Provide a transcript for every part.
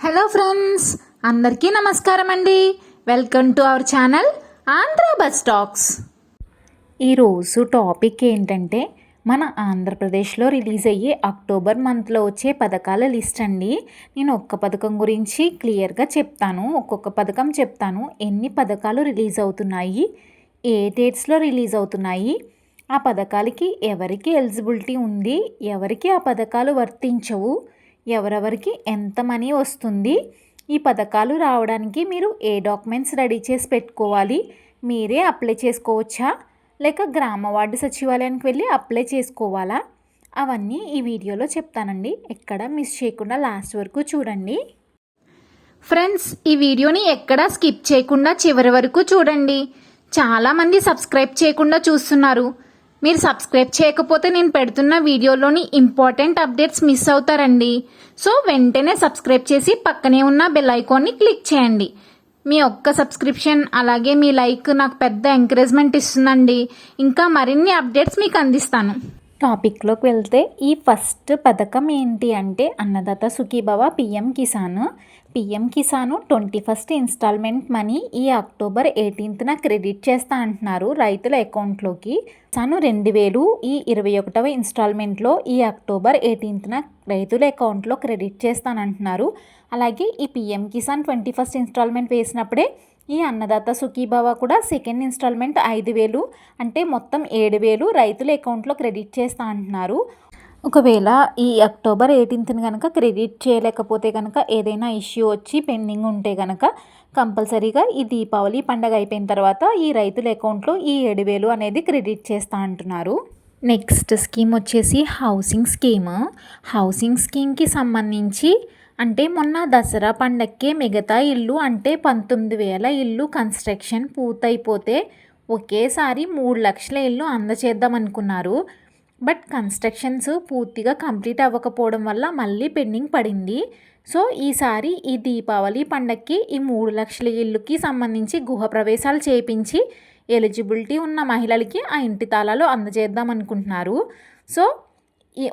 Hello friends, అందరికీ నమస్కారం అండి. Welcome to our channel Andhra bus talks. ఈరోజు టాపిక్ ఏంటంటే మన ఆంధ్రప్రదేశ్లో రిలీజ్ అయ్యే అక్టోబర్ మంత్లో వచ్చే పథకాల లిస్ట్ అండి. నేను ఒక్క పథకం గురించి క్లియర్గా చెప్తాను, ఒక్కొక్క పథకం చెప్తాను. ఎన్ని పథకాలు రిలీజ్ అవుతున్నాయి, ఏ డేట్స్లో రిలీజ్ అవుతున్నాయి, ఆ పథకాలకి ఎవరికి ఎలిజిబిలిటీ ఉంది, ఎవరికి ఆ పథకాలు వర్తించవు, ఎవరెవరికి ఎంత మనీ వస్తుంది, ఈ పథకాలు రావడానికి మీరు ఏ డాక్యుమెంట్స్ రెడీ చేసి పెట్టుకోవాలి, మీరే అప్లై చేసుకోవచ్చా లేక గ్రామ వార్డు సచివాలయానికి వెళ్ళి అప్లై చేసుకోవాలా, అవన్నీ ఈ వీడియోలో చెప్తానండి. ఎక్కడ మిస్ చేయకుండా లాస్ట్ వరకు చూడండి. ఫ్రెండ్స్, ఈ వీడియోని ఎక్కడా స్కిప్ చేయకుండా చివరి వరకు చూడండి. చాలామంది సబ్స్క్రైబ్ చేయకుండా చూస్తున్నారు. మీరు సబ్స్క్రైబ్ చేయకపోతే నేను పెడుతున్న వీడియోలోని ఇంపార్టెంట్ అప్డేట్స్ మిస్ అవుతారండి. సో వెంటనే సబ్స్క్రైబ్ చేసి పక్కనే ఉన్న బెల్ ఐకాన్ని క్లిక్ చేయండి. మీ ఒక్క సబ్స్క్రిప్షన్ అలాగే మీ లైక్ నాకు పెద్ద ఎంకరేజ్మెంట్ ఇస్తుందండి. ఇంకా మరిన్ని అప్డేట్స్ మీకు అందిస్తాను. టాపిక్లోకి వెళ్తే ఈ ఫస్ట్ పథకం ఏంటి అంటే Annadata Sukhibhava PM Kisan 21st installment money ఈ అక్టోబర్ 18న క్రెడిట్ చేస్తా అంటున్నారు రైతుల అకౌంట్లోకి. కిసాన్ 2000 ఈ 21వ ఇన్స్టాల్మెంట్లో ఈ అక్టోబర్ 18న రైతుల అకౌంట్లో క్రెడిట్ చేస్తానంటున్నారు. అలాగే ఈ పిఎం కిసాన్ 21st ఇన్స్టాల్మెంట్ వేసినప్పుడే ఈ అన్నదాత సుఖీభవ కూడా సెకండ్ ఇన్స్టాల్మెంట్ 5000 అంటే మొత్తం 7000 రైతుల అకౌంట్లో క్రెడిట్ చేస్తా అంటున్నారు. ఒకవేళ ఈ అక్టోబర్ 18న కనుక క్రెడిట్ చేయలేకపోతే కనుక ఏదైనా ఇష్యూ వచ్చి పెండింగ్ ఉంటే కనుక కంపల్సరీగా ఈ దీపావళి పండగ అయిపోయిన తర్వాత ఈ రైతుల అకౌంట్లో ఈ 7000 అనేది క్రెడిట్ చేస్తా అంటున్నారు. నెక్స్ట్ స్కీమ్ వచ్చేసి హౌసింగ్ స్కీమ్కి సంబంధించి అంటే మొన్న దసరా పండక్కే మిగతా ఇల్లు అంటే 19,000 ఇల్లు కన్స్ట్రక్షన్ పూర్తయిపోతే ఒకేసారి 3 లక్షల ఇల్లు అందచేద్దాం అనుకున్నారు. బట్ కన్స్ట్రక్షన్స్ పూర్తిగా కంప్లీట్ అవ్వకపోవడం వల్ల మళ్ళీ పెండింగ్ పడింది. సో ఈసారి ఈ దీపావళి పండక్కి ఈ 3 లక్షల ఇల్లుకి సంబంధించి గృహప్రవేశాలు చేయించి ఎలిజిబిలిటీ ఉన్న మహిళలకి ఆ ఇంటి తాళాలు అందజేద్దాం అనుకుంటున్నారు. సో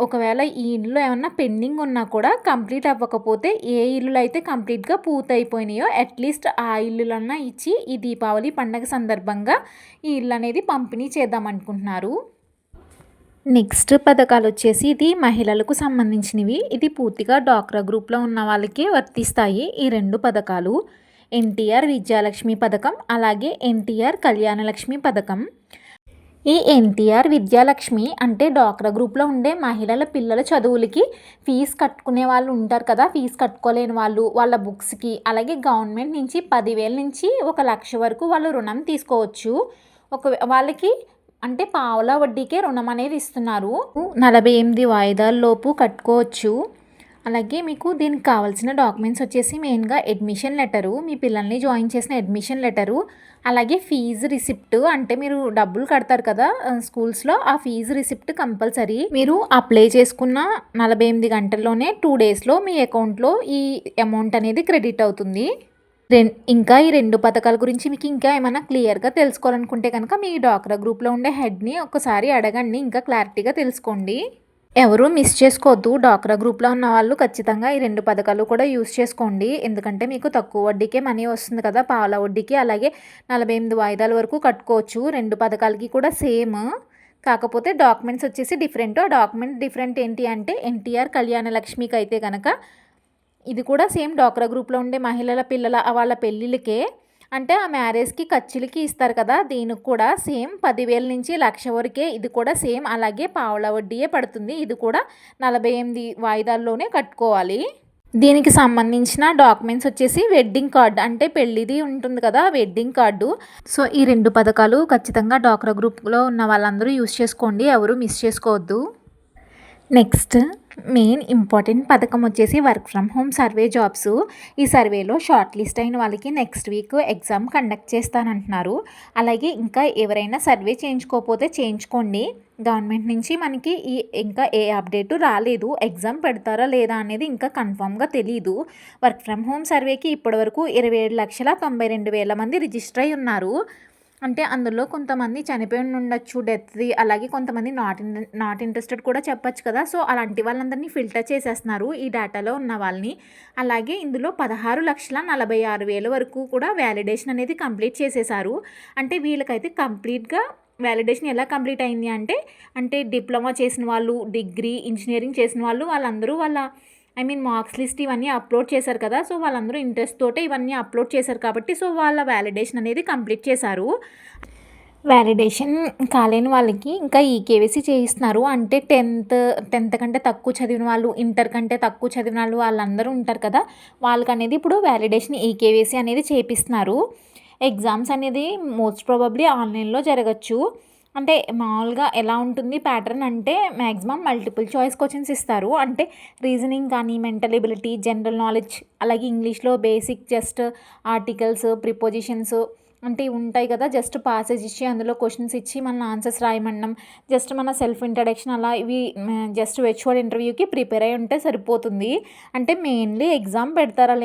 ఒకవేళ ఈ ఇల్లు ఏమన్నా పెండింగ్ ఉన్నా కూడా కంప్లీట్ అవ్వకపోతే ఏ ఇల్లులు అయితే కంప్లీట్గా పూర్తయిపోయినాయో అట్లీస్ట్ ఆ ఇల్లులన్నా ఇచ్చి ఈ దీపావళి పండగ సందర్భంగా ఈ ఇల్లు అనేది పంపిణీ చేద్దాం అనుకుంటున్నారు. నెక్స్ట్ పథకాలు వచ్చేసి ఇది మహిళలకు సంబంధించినవి. ఇది పూర్తిగా డ్వాక్రా గ్రూప్లో ఉన్న వాళ్ళకే వర్తిస్తాయి ఈ 2 పథకాలు. ఎన్టీఆర్ విద్యాలక్ష్మి పథకం అలాగే ఎన్టీఆర్ కళ్యాణలక్ష్మి పథకం. ఈ ఎన్టీఆర్ విద్యాలక్ష్మి అంటే డ్వాక్రా గ్రూప్లో ఉండే మహిళల పిల్లల చదువులకి ఫీజు కట్టుకునే వాళ్ళు ఉంటారు కదా, ఫీజు కట్టుకోలేని వాళ్ళు వాళ్ళ బుక్స్కి అలాగే గవర్నమెంట్ నుంచి 10,000 నుంచి 1,00,000 వరకు వాళ్ళు రుణం తీసుకోవచ్చు. వాళ్ళకి అంటే పావలా వడ్డీకే రుణం అనేది ఇస్తున్నారు. 48 వాయిదాల్లోపు కట్టుకోవచ్చు. అలాగే మీకు దీనికి కావాల్సిన డాక్యుమెంట్స్ వచ్చేసి మెయిన్గా అడ్మిషన్ లెటరు, మీ పిల్లల్ని జాయిన్ చేసిన అడ్మిషన్ లెటరు, అలాగే ఫీజు రిసిప్ట్ అంటే మీరు డబ్బులు కడతారు కదా స్కూల్స్లో, ఆ ఫీజు రిసిప్ట్ కంపల్సరీ. మీరు అప్లై చేసుకున్న 48 గంటల్లోనే 2 డేస్లో మీ అకౌంట్లో ఈ అమౌంట్ అనేది క్రెడిట్ అవుతుంది. ఇంకా ఈ 2 పథకాల గురించి మీకు ఇంకా ఏమైనా క్లియర్గా తెలుసుకోవాలనుకుంటే కనుక మీ డ్వాక్రా గ్రూప్లో ఉండే హెడ్ని ఒకసారి అడగండి, ఇంకా క్లారిటీగా తెలుసుకోండి. ఎవరు మిస్ చేసుకోవద్దు. డ్వాక్రా గ్రూప్లో ఉన్న వాళ్ళు ఖచ్చితంగా ఈ 2 పథకాలు కూడా యూస్ చేసుకోండి. ఎందుకంటే మీకు తక్కువ వడ్డీకే మనీ వస్తుంది కదా పావలా వడ్డీకి, అలాగే 48 వాయిదాల వరకు కట్టుకోవచ్చు. 2 పథకాలకి కూడా సేమ్, కాకపోతే డాక్యుమెంట్స్ వచ్చేసి డిఫరెంట్. డాక్యుమెంట్ డిఫరెంట్ ఏంటి అంటే ఎన్టీఆర్ కళ్యాణలక్ష్మికి అయితే కనుక ఇది కూడా సేమ్ డ్వాక్రా గ్రూప్లో ఉండే మహిళల పిల్లల వాళ్ళ పెళ్ళిళ్ళకే అంటే ఆ మ్యారేజ్కి ఖర్చులకి ఇస్తారు కదా, దీనికి కూడా సేమ్ 10,000 నుంచి 1,00,000 వరకే. ఇది కూడా సేమ్ అలాగే పావలా వడ్డీయే పడుతుంది. ఇది కూడా 48 వాయిదాల్లోనే కట్టుకోవాలి. దీనికి సంబంధించిన డాక్యుమెంట్స్ వచ్చేసి వెడ్డింగ్ కార్డు అంటే పెళ్ళిది ఉంటుంది కదా వెడ్డింగ్ కార్డు. సో ఈ 2 పథకాలు ఖచ్చితంగా డ్వాక్రా గ్రూప్లో ఉన్న వాళ్ళందరూ యూస్ చేసుకోండి, ఎవరు మిస్ చేసుకోవద్దు. నెక్స్ట్ మెయిన్ ఇంపార్టెంట్ పథకం వచ్చేసి work from home survey jobs. ఈ సర్వేలో షార్ట్ లిస్ట్ అయిన వాళ్ళకి నెక్స్ట్ వీక్ ఎగ్జామ్ కండక్ట్ చేస్తానంటున్నారు. అలాగే ఇంకా ఎవరైనా సర్వే చేయించుకోకపోతే చేయించుకోండి. గవర్నమెంట్ నుంచి మనకి ఇంకా ఏ అప్డేటు రాలేదు, ఎగ్జామ్ పెడతారా లేదా అనేది ఇంకా కన్ఫామ్గా తెలీదు. వర్క్ ఫ్రమ్ హోమ్ సర్వేకి ఇప్పటివరకు 27,92,000 మంది రిజిస్టర్ అయి ఉన్నారు. అంటే అందులో కొంతమంది చనిపోయి ఉండొచ్చు డెత్ది, అలాగే కొంతమంది నాట్ ఇంట్రెస్టెడ్ కూడా చెప్పొచ్చు కదా. సో అలాంటి వాళ్ళందరినీ ఫిల్టర్ చేసేస్తున్నారు ఈ డేటాలో ఉన్న వాళ్ళని. అలాగే ఇందులో 16,46,000 వరకు కూడా వ్యాలిడేషన్ అనేది కంప్లీట్ చేసేసారు. అంటే వీళ్ళకైతే కంప్లీట్గా వ్యాలిడేషన్ ఎలా కంప్లీట్ అయింది అంటే డిప్లొమా చేసిన వాళ్ళు, డిగ్రీ, ఇంజనీరింగ్ చేసిన వాళ్ళు, వాళ్ళందరూ వాళ్ళ మార్క్స్ లిస్ట్ ఇవన్నీ అప్లోడ్ చేశారు కదా. సో వాళ్ళందరూ ఇంట్రెస్ట్ తోటే ఇవన్నీ అప్లోడ్ చేశారు కాబట్టి సో వాళ్ళ వ్యాలిడేషన్ అనేది కంప్లీట్ చేశారు. వ్యాలిడేషన్ కాలేని వాళ్ళకి ఇంకా ఈకేవైసీ చేయిస్తున్నారు. అంటే టెన్త్ కంటే తక్కువ చదివిన వాళ్ళు, ఇంటర్ కంటే తక్కువ చదివిన వాళ్ళు, వాళ్ళందరూ ఉంటారు కదా, వాళ్ళకి అనేది ఇప్పుడు వ్యాలిడేషన్ ఈకేవైసీ అనేది చేపిస్తున్నారు. ఎగ్జామ్స్ అనేది మోస్ట్ ప్రాబబ్లీ ఆన్లైన్లో జరగచ్చు. అంటే మామూలుగా ఎలా ఉంటుంది ప్యాటర్న్ అంటే మ్యాక్సిమం మల్టిపుల్ చాయిస్ క్వశ్చన్స్ ఇస్తారు. అంటే రీజనింగ్ కానీ, మెంటల్ ఎబిలిటీ, జనరల్ నాలెడ్జ్, అలాగే ఇంగ్లీష్లో బేసిక్ జస్ట్ ఆర్టికల్స్, ప్రిపోజిషన్స్ అంటే ఉంటాయి కదా, జస్ట్ పాసేజ్ ఇచ్చి అందులో క్వశ్చన్స్ ఇచ్చి మన ఆన్సర్స్ రాయమన్నాం, జస్ట్ మన సెల్ఫ్ ఇంట్రడక్షన్ అలా ఇవి జస్ట్ వర్చువల్ ఇంటర్వ్యూకి ప్రిపేర్ అయి ఉంటే సరిపోతుంది. అంటే మెయిన్లీ ఎగ్జామ్ పెడతారా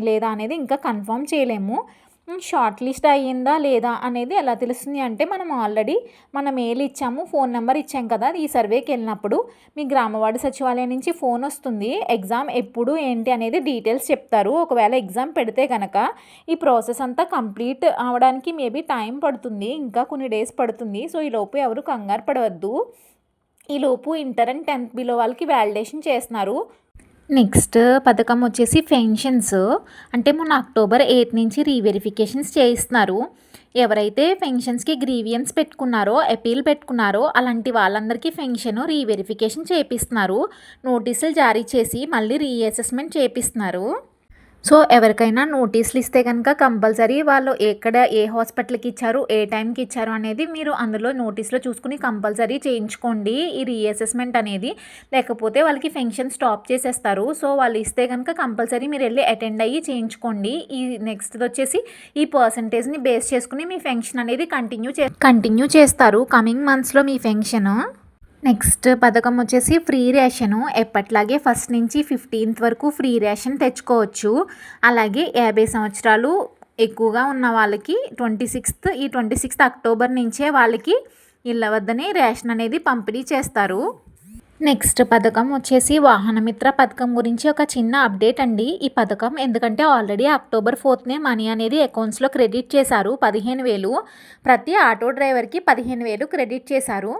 లేదా అనేది ఇంకా కన్ఫర్మ్ చేయలేము. షార్ట్ లిస్ట్ అయ్యిందా లేదా అనేది ఎలా తెలుస్తుంది అంటే మనం ఆల్రెడీ మన మెయిల్ ఇచ్చాము, ఫోన్ నెంబర్ ఇచ్చాం కదా, ఈ సర్వేకి వెళ్ళినప్పుడు మీ గ్రామవార్డు సచివాలయం నుంచి ఫోన్ వస్తుంది. ఎగ్జామ్ ఎప్పుడు ఏంటి అనేది డీటెయిల్స్ చెప్తారు. ఒకవేళ ఎగ్జామ్ పెడితే కనుక ఈ ప్రాసెస్ అంతా కంప్లీట్ అవ్వడానికి మేబీ టైం పడుతుంది, ఇంకా కొన్ని డేస్ పడుతుంది. సో ఈలోపు ఎవరు కంగారు పడవద్దు. ఈలోపు ఇంటర్ అండ్ 10th బిలో వాళ్ళకి వ్యాలిడేషన్ చేస్తున్నారు. నెక్స్ట్ పథకం వచ్చేసి పెన్షన్స్. అంటే మొన్న అక్టోబర్ 8 నుంచి రీవెరిఫికేషన్స్ చేయిస్తున్నారు. ఎవరైతే పెన్షన్స్కి గ్రీవియన్స్ పెట్టుకున్నారో, అపీల్ పెట్టుకున్నారో అలాంటి వాళ్ళందరికీ పెన్షన్ రీవెరిఫికేషన్ చేపిస్తున్నారు. నోటీసులు జారీ చేసి మళ్ళీ రీఅసెస్మెంట్ చేపిస్తున్నారు. సో ఎవరికైనా నోటీసులు ఇస్తే కనుక కంపల్సరీ వాళ్ళు ఏ హాస్పిటల్కి ఇచ్చారు, ఏ టైంకి ఇచ్చారు అనేది మీరు అందులో నోటీస్లో చూసుకుని కంపల్సరీ చేయించుకోండి ఈ రీఅసెస్మెంట్ అనేది. లేకపోతే వాళ్ళకి పెన్షన్ స్టాప్ చేసేస్తారు. సో వాళ్ళు ఇస్తే కనుక కంపల్సరీ మీరు వెళ్ళి అటెండ్ అయ్యి చేయించుకోండి. ఈ నెక్స్ట్ వచ్చేసి ఈ పర్సంటేజ్ని బేస్ చేసుకుని మీ పెన్షన్ అనేది కంటిన్యూ చేస్తారు కమింగ్ మంత్స్లో మీ పెన్షన్. నెక్స్ట్ పథకం వచ్చేసి ఫ్రీ రేషను. ఎప్పట్లాగే 1st నుంచి 15th వరకు ఫ్రీ రేషన్ తెచ్చుకోవచ్చు. అలాగే 50 సంవత్సరాలు ఎక్కువగా ఉన్న వాళ్ళకి 26th అక్టోబర్ నుంచే వాళ్ళకి ఇళ్ళ వద్దనే రేషన్ అనేది పంపిణీ చేస్తారు. నెక్స్ట్ పథకం వచ్చేసి వాహనమిత్ర పథకం గురించి ఒక చిన్న అప్డేట్ అండి. ఈ పథకం ఎందుకంటే ఆల్రెడీ అక్టోబర్ 4th మనీ అనేది అకౌంట్స్లో క్రెడిట్ చేశారు 15,000. ప్రతి ఆటో డ్రైవర్కి 15,000 క్రెడిట్ చేశారు.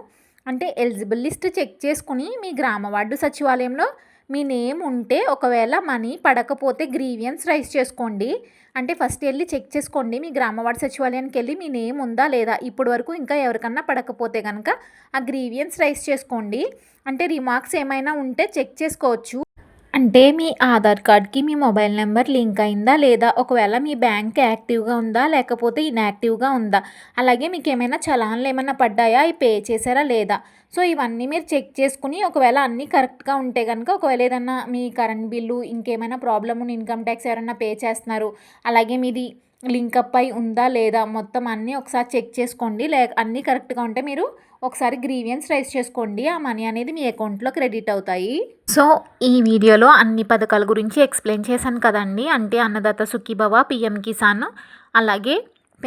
అంటే ఎలిజిబుల్ లిస్ట్ చెక్ చేసుకుని మీ గ్రామ వార్డు సచివాలయంలో మీ నేమ్ ఉంటే ఒకవేళ మనీ పడకపోతే గ్రీవియన్స్ రైజ్ చేసుకోండి. అంటే ఫస్ట్ వెళ్ళి చెక్ చేసుకోండి మీ గ్రామ వార్డు సచివాలయానికి వెళ్ళి మీ నేమ్ ఉందా లేదా. ఇప్పటి వరకు ఇంకా ఎవరికన్నా పడకపోతే కనుక ఆ గ్రీవియన్స్ రైజ్ చేసుకోండి. అంటే రిమార్క్స్ ఏమైనా ఉంటే చెక్ చేసుకోవచ్చు. అంటే మీ ఆధార్ కార్డ్కి మీ మొబైల్ నెంబర్ లింక్ అయిందా లేదా, ఒకవేళ మీ బ్యాంక్ యాక్టివ్గా ఉందా లేకపోతే ఇన్యాక్టివ్గా ఉందా, అలాగే మీకు ఏమైనా చలాన్లు ఏమైనా పడ్డాయా, అవి పే చేశారా లేదా. సో ఇవన్నీ మీరు చెక్ చేసుకుని ఒకవేళ అన్నీ కరెక్ట్గా ఉంటే కనుక, ఒకవేళ ఏదన్నా మీ కరెంట్ బిల్లు ఇంకేమైనా ప్రాబ్లమ్, ఇన్కమ్ ట్యాక్స్ ఎవరైనా పే చేస్తున్నారు, అలాగే మీది లింకప్ అయి ఉందా లేదా, మొత్తం అన్నీ ఒకసారి చెక్ చేసుకోండి. అన్నీ కరెక్ట్గా ఉంటే మీరు ఒకసారి గ్రీవియన్స్ రైజ్ చేసుకోండి. ఆ మనీ అనేది మీ అకౌంట్లో క్రెడిట్ అవుతాయి. సో ఈ వీడియోలో అన్ని పథకాల గురించి ఎక్స్ప్లెయిన్ చేశాను కదండి. అంటే అన్నదాత సుఖీభవ, పిఎం కిసాన్, అలాగే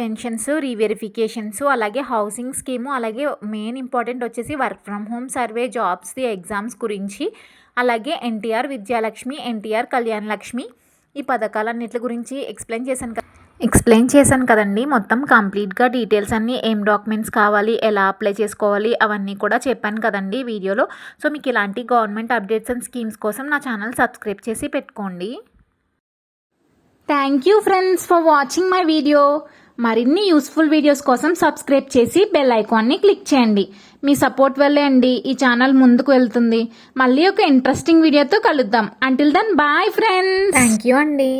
పెన్షన్స్, రీవెరిఫికేషన్స్, అలాగే హౌసింగ్ స్కీము, అలాగే మెయిన్ ఇంపార్టెంట్ వచ్చేసి వర్క్ ఫ్రమ్ హోమ్ సర్వే, జాబ్స్ది ఎగ్జామ్స్ గురించి, అలాగే ఎన్టీఆర్ విద్యాలక్ష్మి, ఎన్టీఆర్ కళ్యాణ లక్ష్మి, ఈ పథకాలన్నిటి గురించి ఎక్స్ప్లెయిన్ చేశాను కదండి. మొత్తం కంప్లీట్గా డీటెయిల్స్ అన్నీ, ఏం డాక్యుమెంట్స్ కావాలి, ఎలా అప్లై చేసుకోవాలి, అవన్నీ కూడా చెప్పాను కదండి వీడియోలో. సో మీకు ఇలాంటి గవర్నమెంట్ అప్డేట్స్ అండ్ స్కీమ్స్ కోసం నా ఛానల్ సబ్స్క్రైబ్ చేసి పెట్టుకోండి. Thank you friends for watching my video. మరిన్ని యూస్ఫుల్ వీడియోస్ కోసం సబ్స్క్రైబ్ చేసి బెల్ ఐకాన్ని క్లిక్ చేయండి. మీ సపోర్ట్ వల్లే అండి ఈ ఛానల్ ముందుకు వెళ్తుంది. మళ్ళీ ఒక ఇంట్రెస్టింగ్ వీడియోతో కలుద్దాం. Until then bye friends. Thank you అండి.